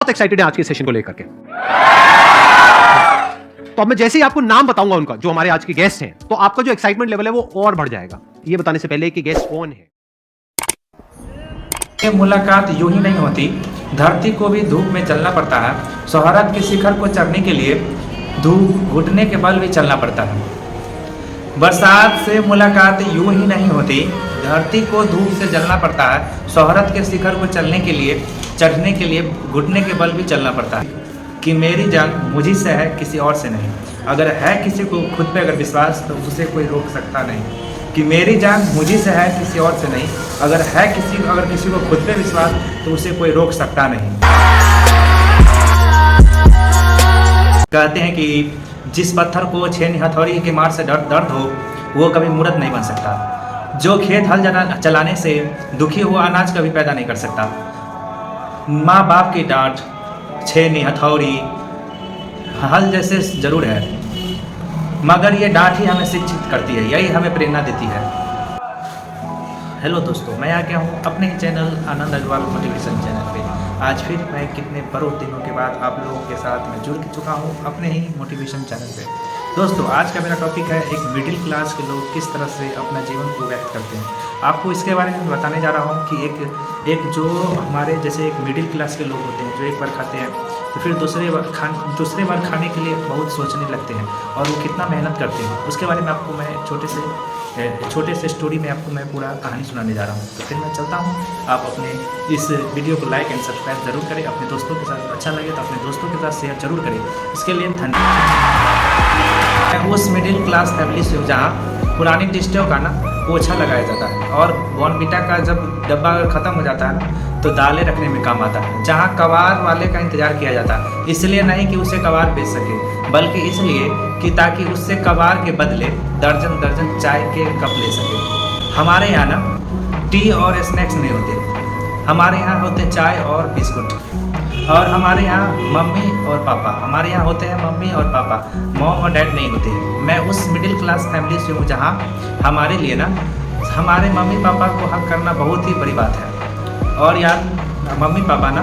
बहुत एक्साइटेड है आज के सेशन को लेकर के। तो अब मैं जैसे ही आपको नाम बताऊंगा उनका, जो हमारे आज के गेस्ट हैं, तो आपका जो एक्साइटमेंट लेवल है वो और बढ़ जाएगा। ये बताने से पहले कि गेस्ट कौन है। ये मुलाकात यूं ही नहीं होती, धरती को भी धूप में चलना पड़ता है। शोहरत के शिखर को चढ़ने के लिए धूप घुटने के बल भी चलना पड़ता है। बरसात से मुलाकात यूं ही नहीं होती, धरती को धूप से जलना पड़ता है। शोहरत के शिखर को चढ़ने के लिए घुटने के बल भी चलना पड़ता है। कि मेरी जान मुझी से है, किसी और से नहीं। अगर है किसी को खुद पे अगर विश्वास, तो उसे कोई रोक सकता नहीं। कि मेरी जान मुझी से है, किसी और से नहीं। अगर किसी को खुद पे विश्वास, तो उसे कोई रोक सकता नहीं। कहते हैं कि जिस पत्थर को छेनी हथौड़ी के मार से दर्द हो, वो कभी मूर्त नहीं बन सकता। जो खेत हल चलाने से दुखी हुआ अनाज कभी पैदा नहीं कर सकता। माँ बाप की डांट, छेनी हथौड़ी हल जैसे जरूर है, मगर ये डांट ही हमें शिक्षित करती है, यही हमें प्रेरणा देती है। हेलो दोस्तों, मैं आ गया हूँ अपने ही चैनल आनंद अग्रवाल मोटिवेशन चैनल पे। आज फिर मैं कितने बड़ों दिनों के बाद आप लोगों के साथ मैं जुड़ चुका हूँ अपने ही मोटिवेशन चैनल पे। दोस्तों, आज का मेरा टॉपिक है एक मिडिल क्लास के लोग किस तरह से अपना जीवन को व्यक्त करते हैं। आपको इसके बारे में बताने जा रहा हूँ कि एक जो हमारे जैसे एक मिडिल क्लास के लोग होते हैं, जो एक बार खाते हैं तो फिर दूसरे बार खाने के लिए बहुत सोचने लगते हैं और वो कितना मेहनत करते हैं। उसके बारे में आपको मैं छोटे से स्टोरी में आपको मैं पूरा कहानी सुनाने जा रहा हूँ। तो फिर मैं चलता हूँ। आप अपने इस वीडियो को लाइक एंड सब्सक्राइब जरूर करें। अपने दोस्तों के साथ अच्छा लगे तो अपने दोस्तों के साथ शेयर जरूर करें। इसके लिए धन्यवाद। उस मिडिल क्लास फैमिली से जहाँ पुरानी डिशों का ना पोछा लगाया जाता है और बॉर्नविटा का जब डब्बा अगर ख़त्म हो जाता है ना, तो दालें रखने में काम आता है। जहाँ कबाड़ वाले का इंतज़ार किया जाता है, इसलिए नहीं कि उसे कबाड़ बेच सके, बल्कि इसलिए कि ताकि उससे कबाड़ के बदले दर्जन दर्जन चाय के कप ले सके। हमारे यहाँ ना टी और स्नैक्स नहीं होते, हमारे यहाँ होते चाय और बिस्कुट। और हमारे यहाँ मम्मी और पापा, हमारे यहाँ होते हैं मम्मी और पापा, मॉम और डैड नहीं होते। मैं उस मिडिल क्लास फैमिली से हूँ जहाँ हमारे लिए ना हमारे मम्मी पापा को हक करना बहुत ही बड़ी बात है। और यार मम्मी पापा ना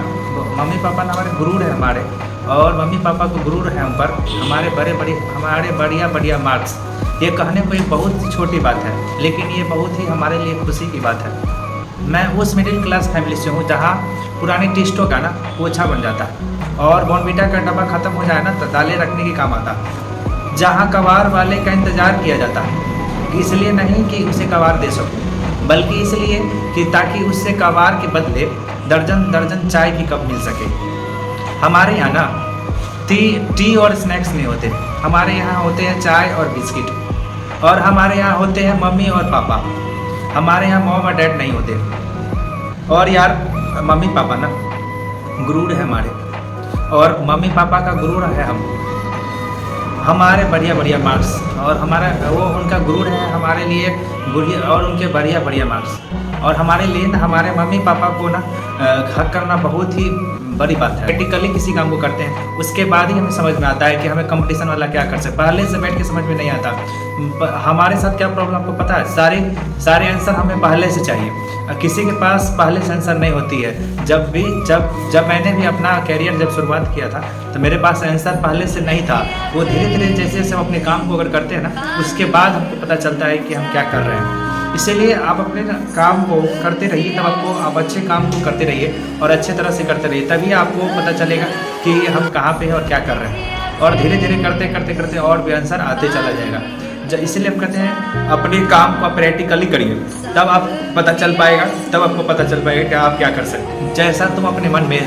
हमारे गुरूर है हमारे, और मम्मी पापा को गुरूर है हम पर हमारे बढ़िया मार्क्स। ये कहने को एक बहुत ही छोटी बात है, लेकिन ये बहुत ही हमारे लिए खुशी की बात है। मैं उस मिडिल क्लास फैमिली से हूँ जहाँ पुरानी टिस्टों का ना पोछा बन जाता है और बॉर्नविटा का डब्बा ख़त्म हो जाए ना तो दालें रखने के काम आता है। जहाँ कबाड़ वाले का इंतज़ार किया जाता है, इसलिए नहीं कि उसे कबाड़ दे सकूँ, बल्कि इसलिए कि ताकि उससे कबाड़ के बदले दर्जन दर्जन चाय की कप मिल सके। हमारे यहाँ ना टी और स्नैक्स नहीं होते, हमारे यहाँ होते हैं चाय और बिस्किट। और हमारे यहाँ होते हैं मम्मी और पापा, हमारे यहाँ मॉम और डैड नहीं होते। और यार मम्मी पापा ना गुरूर है हमारे, और मम्मी पापा का गुरूर है हमारे बढ़िया मार्क्स, और उनका गुरूर है हमारे लिए और उनके बढ़िया मार्क्स। और हमारे लिए ना हमारे मम्मी पापा को ना हक करना बहुत ही बड़ी बात है। प्रैक्टिकली किसी काम को करते हैं, उसके बाद ही हमें समझ में आता है कि हमें कंपटीशन वाला क्या कर सकते। पहले से बैठ के समझ में नहीं आता। हमारे साथ क्या प्रॉब्लम आपको पता है, सारे आंसर हमें पहले से चाहिए। किसी के पास पहले से आंसर नहीं होती है। जब मैंने भी अपना कैरियर जब शुरुआत किया था, तो मेरे पास आंसर पहले से नहीं था। वो धीरे धीरे जैसे हम अपने काम को अगर करते हैं ना, उसके बाद हमको पता चलता है कि हम क्या कर रहे हैं। इसीलिए आप अपने काम को करते रहिए, तब आप अच्छे काम को करते रहिए और अच्छे तरह से करते रहिए, तभी आपको पता चलेगा कि हम कहाँ पे हैं और क्या कर रहे हैं। और धीरे धीरे करते और भी आंसर आते चला जाएगा। इसलिए हम कहते हैं अपने काम को प्रैक्टिकली करिए, तब आपको पता चल पाएगा कि आप क्या कर सकते हैं। जैसा तुम अपने मन में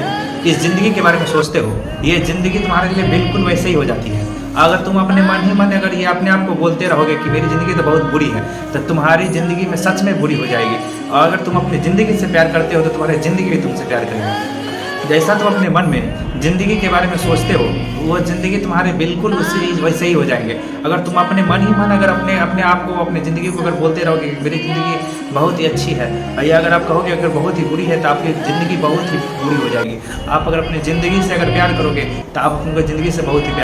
इस ज़िंदगी के बारे में सोचते हो, ये ज़िंदगी तुम्हारे लिए बिल्कुल वैसे ही हो जाती है। अगर तुम अपने मन अगर ये अपने आप को बोलते रहोगे कि मेरी ज़िंदगी तो बहुत बुरी है, तो तुम्हारी ज़िंदगी में सच में बुरी हो जाएगी। और अगर तुम अपनी ज़िंदगी से प्यार करते हो, तो तुम्हारी ज़िंदगी भी तुमसे प्यार करेगी। जैसा तुम अपने मन में ज़िंदगी के बारे में सोचते हो, वो ज़िंदगी तुम्हारे बिल्कुल वैसे ही हो जाएंगे। अगर तुम अपने मन अगर अपने आप को अपनी ज़िंदगी को अगर बोलते रहोगे कि मेरी ज़िंदगी बहुत ही अच्छी है, या अगर आप कहोगे अगर बहुत ही बुरी है, तो आपकी ज़िंदगी बहुत ही बुरी हो जाएगी। आप अगर अपनी ज़िंदगी से अगर प्यार करोगे, तो आप अपनी ज़िंदगी से बहुत ही